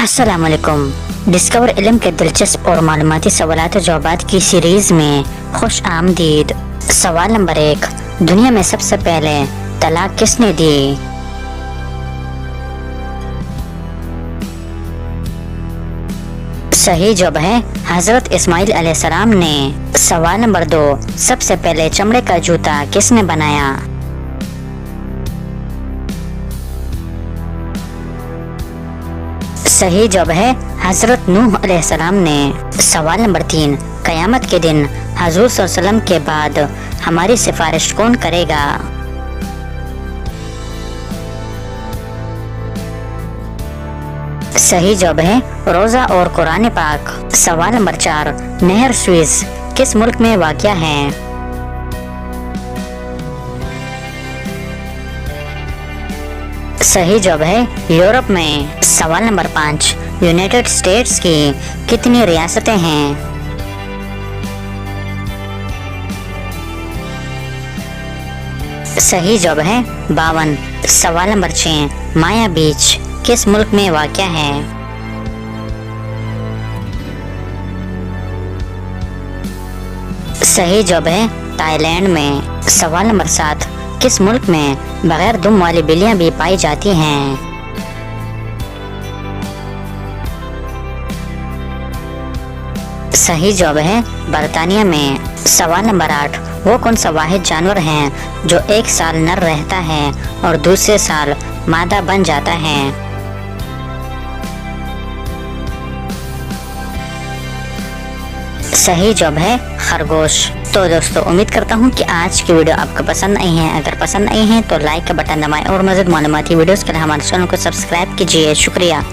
अस्सलाम वालेकुम। डिस्कवर इल्म के दिलचस्प और मालूमाती सवालात और जवाबात की सीरीज में खुश आमदीद। सवाल नंबर 1, दुनिया में सबसे पहले तलाक किसने दी? सही जवाब है हजरत इस्माइल अलैहिस्सलाम ने। सवाल नंबर 2, सबसे पहले चमड़े का जूता किसने बनाया? सही जवाब है हजरत नूह अलैहिस्सलाम ने। सवाल नंबर 3, कयामत के दिन हजूर सल्लल्लाहु अलैहि वसल्लम के बाद हमारी सिफारिश कौन करेगा? सही जवाब है रोजा और कुरान पाक। सवाल नंबर 4, नहर स्विस किस मुल्क में वाक़या है? सही जवाब है यूरोप में। सवाल नंबर 5, यूनाइटेड स्टेट्स की कितनी रियासतें हैं? सही जवाब है 52। सवाल नंबर 6, माया बीच किस मुल्क में वाक़या है? सही जवाब है थाईलैंड में। सवाल नंबर 7, किस मुल्क में बगैर दुम वाली बिल्लियां भी पाई जाती हैं? सही जवाब है बर्तानिया में। सवाल नंबर 8, वो कौन सा वाहिद जानवर है जो एक साल नर रहता है और दूसरे साल मादा बन जाता है? सही जवाब है खरगोश। तो दोस्तों उम्मीद करता हूँ कि आज की वीडियो आपको पसंद आई है। अगर पसंद आई है तो लाइक का बटन दबाएं और मज़ीद मालूमाती वीडियोस के लिए हमारे चैनल को सब्सक्राइब कीजिए। शुक्रिया।